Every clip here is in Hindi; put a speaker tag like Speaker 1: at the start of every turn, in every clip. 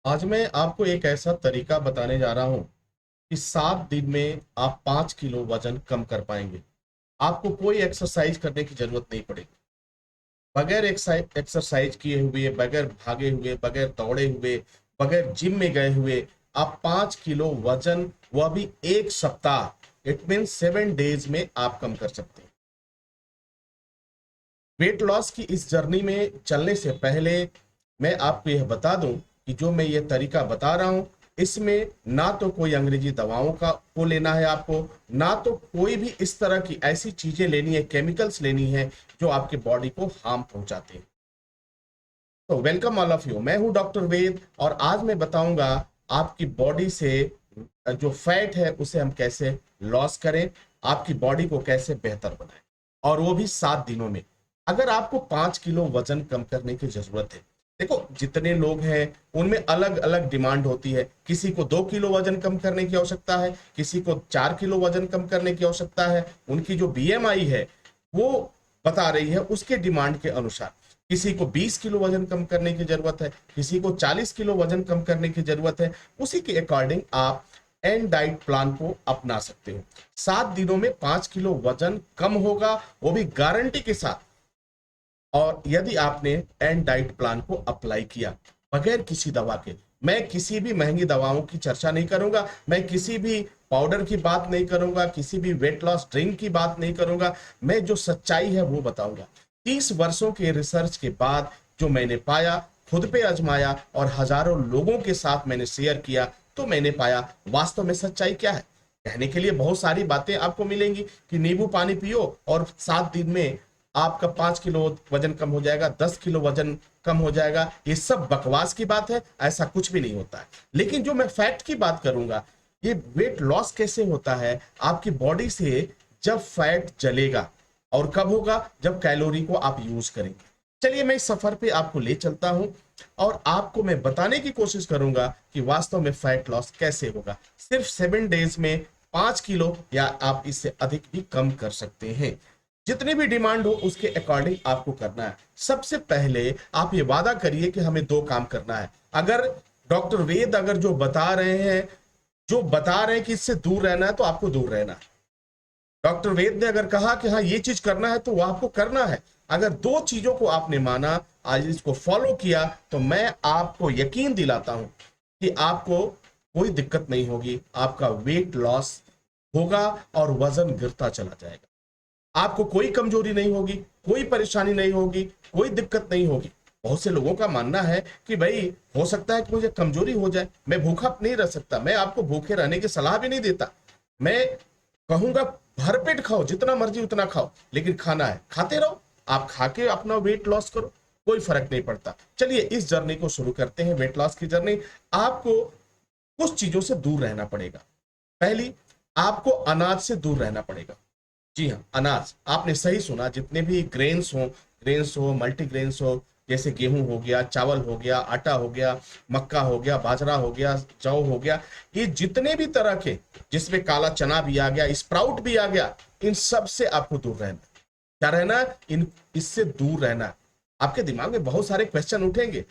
Speaker 1: आज मैं आपको एक ऐसा तरीका बताने जा रहा हूं कि 7 दिन में आप 5 किलो वजन कम कर पाएंगे। आपको कोई एक्सरसाइज करने की जरूरत नहीं पड़ेगी। बगैर एक्सरसाइज किए हुए, बगैर भागे हुए, बगैर दौड़े हुए, बगैर जिम में गए हुए आप 5 किलो वजन, वह भी एक सप्ताह, इट मीन 7 डेज में आप कम कर सकते हैं। वेट लॉस की इस जर्नी में चलने से पहले मैं आपको यह बता दूं कि जो मैं ये तरीका बता रहा हूं, इसमें ना तो कोई अंग्रेजी दवाओं का को लेना है आपको, ना तो कोई भी इस तरह की ऐसी चीजें लेनी है, केमिकल्स लेनी है जो आपके बॉडी को हार्म पहुंचाते हैं। तो वेलकम ऑल ऑफ यू, मैं हूं डॉक्टर वेद और आज मैं बताऊंगा आपकी बॉडी से जो फैट है उसे हम कैसे लॉस करें, आपकी बॉडी को कैसे बेहतर बनाएं, और वो भी 7 दिनों में। अगर आपको 5 किलो वजन कम करने की जरूरत है, देखो जितने लोग हैं उनमें अलग अलग डिमांड होती है। किसी को 2 किलो वजन कम करने की आवश्यकता है, किसी को 4 किलो वजन कम करने की आवश्यकता है। उनकी जो बीएमआई है वो बता रही है उसके डिमांड के अनुसार। किसी को 20 किलो वजन कम करने की जरूरत है, किसी को 40 किलो वजन कम करने की जरूरत है। उसी के अकॉर्डिंग आप एंड डाइट प्लान को अपना सकते हो। 7 दिनों में 5 किलो वजन कम होगा, वो भी गारंटी के साथ। और यदि आपने एंड डाइट प्लान को अप्लाई किया बगैर किसी दवा के, मैं किसी भी महंगी दवाओं की चर्चा नहीं करूंगा, मैं किसी भी पाउडर की बात नहीं करूंगा, किसी भी वेट लॉस ड्रिंक की बात नहीं करूंगा, मैं जो सच्चाई है वो बताऊंगा। 30 वर्षों के रिसर्च के बाद जो मैंने पाया, खुद पे आजमाया और हजारों लोगों के साथ मैंने शेयर किया, तो मैंने पाया वास्तव में सच्चाई क्या है। कहने के लिए बहुत सारी बातें आपको मिलेंगी कि नींबू पानी पियो और 7 दिन में आपका 5 किलो वजन कम हो जाएगा, 10 किलो वजन कम हो जाएगा। ये सब बकवास की बात है, ऐसा कुछ भी नहीं होता है। लेकिन जो मैं फैक्ट की बात करूंगा, ये वेट लॉस कैसे होता है आपकी बॉडी से, जब फैट जलेगा। और कब होगा? जब कैलोरी को आप यूज करेंगे। चलिए मैं इस सफर पे आपको ले चलता हूं और आपको मैं बताने की कोशिश करूंगा कि वास्तव में फैट लॉस कैसे होगा। सिर्फ 7 डेज में 5 किलो या आप इससे अधिक भी कम कर सकते हैं। जितनी भी डिमांड हो उसके अकॉर्डिंग आपको करना है। सबसे पहले आप ये वादा करिए कि हमें 2 काम करना है। अगर डॉक्टर वेद अगर जो बता रहे हैं कि इससे दूर रहना है तो आपको दूर रहना है। डॉक्टर वेद ने अगर कहा कि हाँ ये चीज करना है तो वो आपको करना है। अगर 2 चीजों को आपने माना, आज इसको फॉलो किया, तो मैं आपको यकीन दिलाता हूं कि आपको कोई दिक्कत नहीं होगी। आपका वेट लॉस होगा और वजन गिरता चला जाएगा। आपको कोई कमजोरी नहीं होगी, कोई परेशानी नहीं होगी, कोई दिक्कत नहीं होगी। बहुत से लोगों का मानना है कि भाई हो सकता है कि मुझे कमजोरी हो जाए, मैं भूखा नहीं रह सकता। मैं आपको भूखे रहने की सलाह भी नहीं देता। मैं कहूंगा भरपेट खाओ, जितना मर्जी उतना खाओ, लेकिन खाना है, खाते रहो। आप खा के अपना वेट लॉस करो, कोई फर्क नहीं पड़ता। चलिए इस जर्नी को शुरू करते हैं, वेट लॉस की जर्नी। आपको कुछ चीजों से दूर रहना पड़ेगा। पहली, आपको अनाज से दूर रहना पड़ेगा। जी हाँ, अनाज, आपने सही सुना। जितने भी ग्रेन्स हो, मल्टीग्रेन्स हो, जैसे गेहूं हो गया, चावल हो गया, आटा हो गया, मक्का हो गया, बाजरा हो गया, जौ हो गया, ये जितने भी तरह के, जिसमें काला चना भी आ गया, स्प्राउट भी आ गया, इन सब से आपको दूर रहना। क्या रहना? इन इससे दूर रहना। आपके दिमाग में बहुत सारे क्वेश्चन उठेंगे,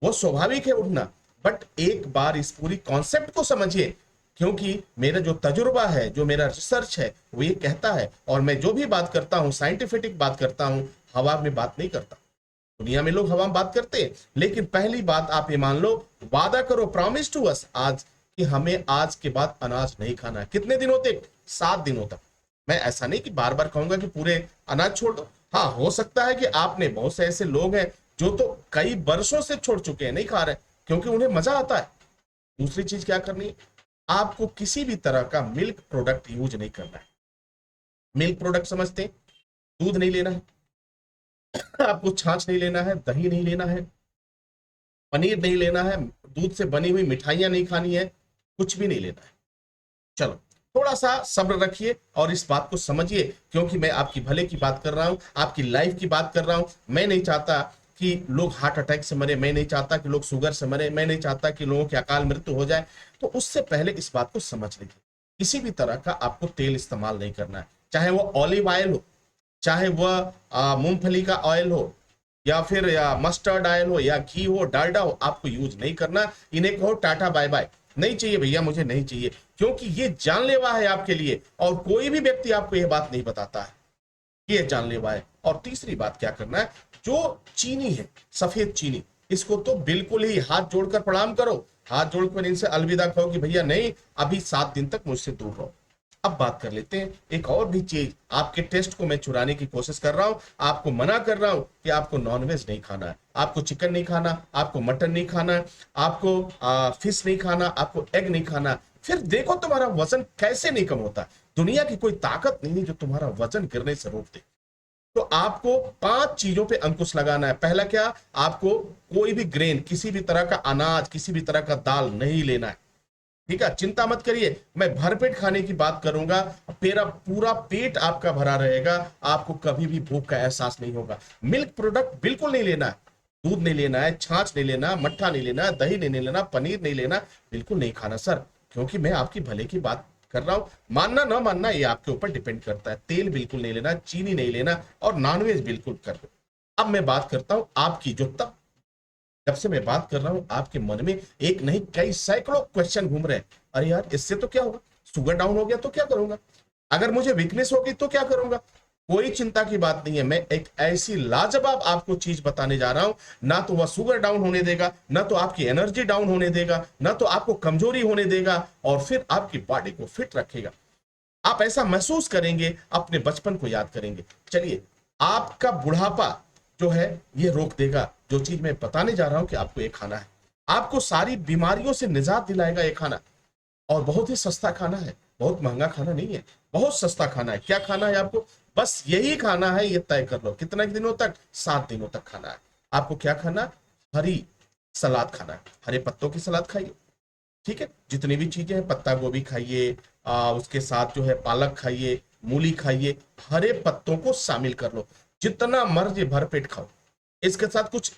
Speaker 1: वो स्वाभाविक है उठना, बट एक बार इस पूरी कॉन्सेप्ट को समझिए। क्योंकि मेरा जो तजुर्बा है, जो मेरा रिसर्च है, वो ये कहता है, और मैं जो भी बात करता हूं साइंटिफिक बात करता हूं, हवा में बात नहीं करता। दुनिया में लोग हवा में बात करते हैं, लेकिन पहली बात आप ये मान लो, वादा करो, प्रॉमिस टू अस आज, कि हमें आज के बाद अनाज नहीं खाना है। कितने दिनों तक? 7 दिनों तक। मैं ऐसा नहीं कि बार बार कहूंगा कि पूरे अनाज छोड़ दो। हाँ, हो सकता है कि आपने, बहुत से ऐसे लोग हैं जो तो कई वर्षों से छोड़ चुके हैं, नहीं खा रहे, क्योंकि उन्हें मजा आता है। दूसरी चीज क्या करनी है? आपको किसी भी तरह का मिल्क प्रोडक्ट यूज नहीं करना है। मिल्क प्रोडक्ट समझते हैं? दूध नहीं लेना है आपको, छाछ नहीं लेना है, दही नहीं लेना है, पनीर नहीं लेना है, दूध से बनी हुई मिठाइयां नहीं खानी है, कुछ भी नहीं लेना है। चलो थोड़ा सा सब्र रखिए और इस बात को समझिए, क्योंकि मैं आपकी भले की बात कर रहा हूं, आपकी लाइफ की बात कर रहा हूं। मैं नहीं चाहता कि लोग हार्ट अटैक से मरे, मैं नहीं चाहता कि लोग शुगर से मरे, मैं नहीं चाहता कि लोगों की अकाल मृत्यु हो जाए। तो उससे पहले इस बात को समझ लीजिए, किसी भी तरह का आपको तेल इस्तेमाल नहीं करना है। चाहे वो ऑलिव ऑयल हो, चाहे वह मूंगफली का ऑयल हो, या फिर या मस्टर्ड ऑयल हो या घी हो डालडा हो, आपको यूज नहीं करना। इन्हें कहो टाटा बाय बाय, नहीं चाहिए भैया, मुझे नहीं चाहिए, क्योंकि ये जानलेवा है आपके लिए, और कोई भी व्यक्ति आपको यह बात नहीं बताता है, ये जानलेवा है। और तीसरी बात क्या करना है, जो चीनी है, सफेद चीनी, इसको तो बिल्कुल ही हाथ जोड़कर प्रणाम करो, हाथ जोड़कर इनसे अलविदा कहो कि भैया नहीं, अभी 7 दिन तक मुझसे दूर रहो। अब बात कर लेते हैं एक और भी चीज, आपके टेस्ट को मैं चुराने की कोशिश कर रहा हूं, आपको मना कर रहा हूं कि आपको नॉनवेज नहीं खाना है, आपको चिकन नहीं खाना, आपको मटन नहीं खाना, आपको फिश नहीं खाना, आपको एग नहीं खाना। फिर देखो तुम्हारा वजन कैसे नहीं कम होता। दुनिया की कोई ताकत नहीं है जो तुम्हारा वजन गिरने से रोक दे। तो आपको 5 चीजों पे अंकुश लगाना है। पहला क्या, आपको कोई भी ग्रेन, किसी भी तरह का अनाज, किसी भी तरह का दाल नहीं लेना है, ठीक है। चिंता मत करिए, मैं भरपेट खाने की बात करूंगा, मेरा पूरा पेट आपका भरा रहेगा, आपको कभी भी भूख का एहसास नहीं होगा। मिल्क प्रोडक्ट बिल्कुल नहीं लेना है, दूध नहीं लेना है, छाछ नहीं लेना, मट्ठा नहीं लेना, दही नहीं लेना, पनीर नहीं लेना, बिल्कुल नहीं खाना सर, क्योंकि मैं आपकी भले की बात कर रहा हूं। मानना ना मानना ये आपके ऊपर डिपेंड करता है। तेल बिल्कुल नहीं लेना, चीनी नहीं लेना, और नॉनवेज बिल्कुल कर दो। अब मैं बात करता हूं आपकी, जो तब जब से मैं बात कर रहा हूं आपके मन में एक नहीं कई सैकड़ों क्वेश्चन घूम रहे हैं। अरे यार, इससे तो क्या होगा, शुगर डाउन हो गया तो क्या करूंगा, अगर मुझे वीकनेस होगी तो क्या करूंगा। कोई चिंता की बात नहीं है, मैं एक ऐसी लाजवाब आपको चीज बताने जा रहा हूं, ना तो वह शुगर डाउन होने देगा, ना तो आपकी एनर्जी डाउन होने देगा, ना तो आपको कमजोरी होने देगा, और फिर आपकी बॉडी को फिट रखेगा। आप ऐसा महसूस करेंगे, अपने बचपन को याद करेंगे। चलिए, आपका बुढ़ापा जो है ये रोक देगा, जो चीज मैं बताने जा रहा हूं कि आपको ये खाना है, आपको सारी बीमारियों से निजात दिलाएगा ये खाना। और बहुत ही सस्ता खाना है, बहुत महंगा खाना नहीं है, बहुत सस्ता खाना है। क्या खाना है आपको, बस यही खाना है, ये तय कर लो कितने दिनों तक, 7 दिनों तक खाना है। आपको क्या खाना, हरी सलाद खाना है, हरे पत्तों की सलाद खाइए, ठीक है। जितनी भी चीजें हैं, पत्ता गोभी खाइए, उसके साथ जो है पालक खाइए, मूली खाइए, हरे पत्तों को शामिल कर लो, जितना मर्जी भरपेट खाओ। इसके साथ कुछ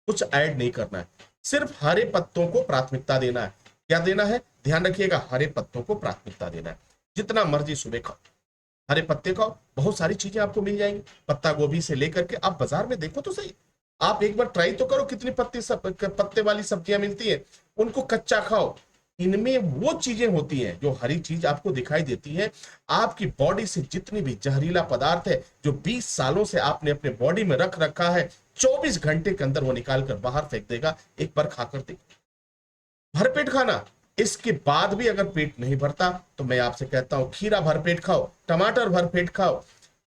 Speaker 1: कुछ ऐड नहीं करना है, सिर्फ हरे पत्तों को प्राथमिकता देना है। क्या देना है, ध्यान रखिएगा, हरे पत्तों को प्राथमिकता देना है। जितना मर्जी सुबह खाओ, हरे पत्ते खाओ, बहुत सारी चीजें आपको मिल जाएंगी, पत्ता गोभी से लेकर के। आप बाजार में देखो तो सही, आप एक बार ट्राई तो करो, कितनी पत्ते वाली सब्जियां मिलती है, उनको कच्चा खाओ। इनमें वो चीजें होती हैं, जो हरी चीज आपको दिखाई देती है, आपकी बॉडी से जितनी भी जहरीला पदार्थ है, जो 20 सालों से आपने अपने बॉडी में रख रखा है, 24 घंटे के अंदर वो निकाल कर बाहर फेंक देगा। एक बार खाकर देखो, भरपेट खाना। इसके बाद भी अगर पेट नहीं भरता तो मैं आपसे कहता हूं, खीरा भरपेट खाओ, टमाटर भरपेट खाओ,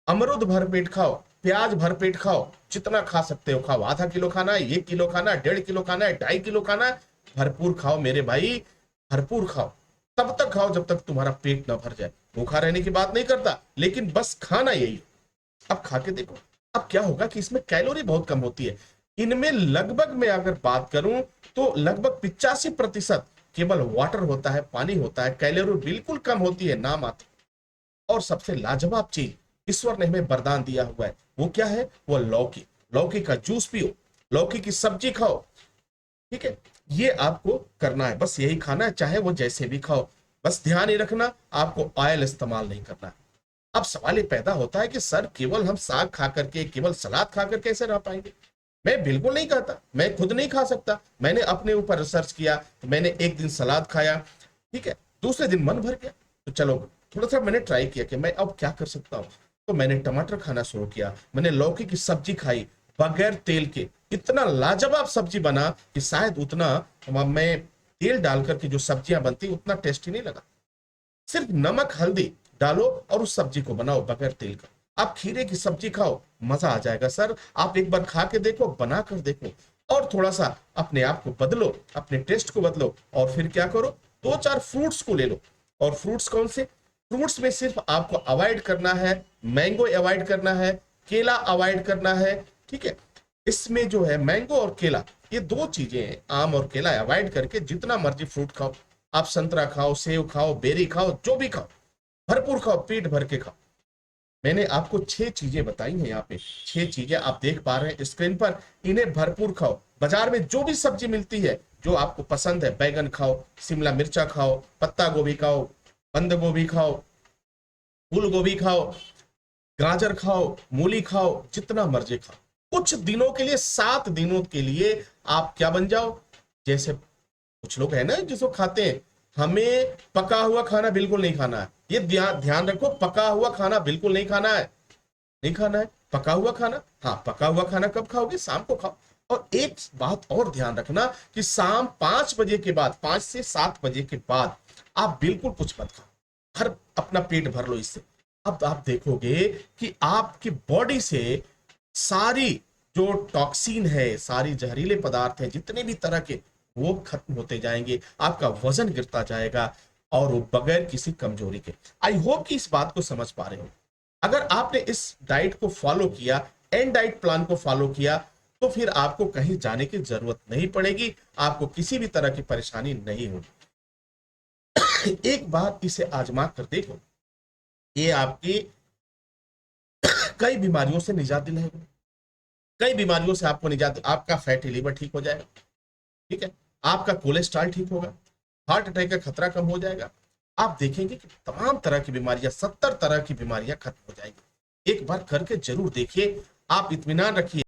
Speaker 1: अमरूद भरपेट खाओ, प्याज भरपेट खाओ, जितना खा सकते हो खाओ। आधा किलो खाना है, 1 किलो खाना है, 1.5 किलो खाना है, 2.5 किलो खाना है, भरपूर खाओ मेरे भाई, भरपूर खाओ। तब तक खाओ जब तक तुम्हारा पेट ना भर जाए। भूखा रहने की बात नहीं करता, लेकिन बस खाना यही है। अब खा के देखो, अब क्या होगा कि इसमें कैलोरी बहुत कम होती है। इनमें लगभग मैं अगर बात करूं तो लगभग 85% केवल वाटर होता है, पानी होता है, कैलोरी बिल्कुल कम होती है, ना मात्र। और सबसे लाजवाब चीज ईश्वर ने हमें वरदान दिया हुआ है, वो क्या है, वो लौकी। लौकी का जूस पियो, लौकी की सब्जी खाओ, ठीक है। ये आपको करना है, बस यही खाना है, चाहे वो जैसे भी खाओ। बस ध्यान ही रखना, आपको ऑयल इस्तेमाल नहीं करना। अब सवाल ये पैदा होता है कि सर केवल हम साग खा करके, केवल सलाद खा कर कैसे रह पाएंगे। मैं बिल्कुल नहीं कहता, मैं खुद नहीं खा सकता। मैंने अपने ऊपर रिसर्च किया, तो मैंने एक दिन सलाद खाया, ठीक है, दूसरे दिन मन भर गया, तो चलो थोड़ा सा मैंने ट्राई किया कि मैं अब क्या कर सकता हूँ। तो मैंने टमाटर खाना शुरू किया, मैंने लौकी की सब्जी खाई बगैर तेल के। इतना लाजवाब सब्जी बना कि शायद उतना मैं तेल डाल करके जो सब्जियां बनती उतना टेस्टी नहीं लगा। सिर्फ नमक हल्दी डालो और उस सब्जी को बनाओ बगैर तेल का। आप खीरे की सब्जी खाओ, मजा आ जाएगा सर। आप एक बार खा के देखो, बना कर देखो, और थोड़ा सा अपने आप को बदलो, अपने टेस्ट को बदलो, और फिर क्या करो, 2-4 फ्रूट्स को ले लो। और फ्रूट्स कौन से, फ्रूट्स में सिर्फ आपको अवॉइड करना है, मैंगो अवॉइड करना है, केला अवॉइड करना है, ठीक है। इसमें जो है मैंगो और केला, ये 2 चीजें हैं, आम और केला अवॉइड करके जितना मर्जी फ्रूट खाओ। आप संतरा खाओ, सेब खाओ, बेरी खाओ, जो भी खाओ, भरपूर खाओ, पेट भर के खाओ। मैंने आपको 6 चीजें बताई हैं, यहाँ पे 6 चीजें आप देख पा रहे हैं स्क्रीन पर। इन्हें भरपूर खाओ। बाजार में जो भी सब्जी मिलती है जो आपको पसंद है, बैगन खाओ, शिमला मिर्चा खाओ, पत्ता गोभी खाओ, बंद गोभी खाओ, फूल गोभी खाओ, गाजर खाओ, मूली खाओ, जितना मर्जी खाओ। कुछ दिनों के लिए, 7 दिनों के लिए आप क्या बन जाओ, जैसे कुछ लोग है ना जिसको खाते हैं, हमें पका हुआ खाना बिल्कुल नहीं खाना है। ये ध्यान रखो, पका हुआ खाना बिल्कुल नहीं खाना है, नहीं खाना है पका हुआ खाना। हाँ, पका हुआ खाना कब खाओगे, शाम को खाओ। और एक बात और ध्यान रखना कि शाम 5 बजे के बाद, 5 से 7 बजे के बाद आप बिल्कुल कुछ मत खाओ, हर अपना पेट भर लो इससे। अब आप देखोगे कि आपकी बॉडी से सारी जो टॉक्सिन है, सारी जहरीले पदार्थ हैं जितने भी तरह के, वो खत्म होते जाएंगे, आपका वजन गिरता जाएगा, और वो बगैर किसी कमजोरी के। आई होप कि इस बात को समझ पा रहे हो। अगर आपने इस डाइट को फॉलो किया, एंड डाइट प्लान को फॉलो किया, तो फिर आपको कहीं जाने की जरूरत नहीं पड़ेगी, आपको किसी भी तरह की परेशानी नहीं होगी। एक बार इसे आजमा कर देखो, ये आपकी कई बीमारियों से निजात दिलाएगा, कई बीमारियों से आपको निजात, आपका फैटी लिवर ठीक हो जाएगा, ठीक है, आपका कोलेस्ट्रॉल ठीक होगा, हार्ट अटैक का खतरा कम हो जाएगा। आप देखेंगे कि तमाम तरह की बीमारियां, 70 तरह की बीमारियां खत्म हो जाएगी। एक बार करके जरूर देखिए, आप इत्मीनान रखिए।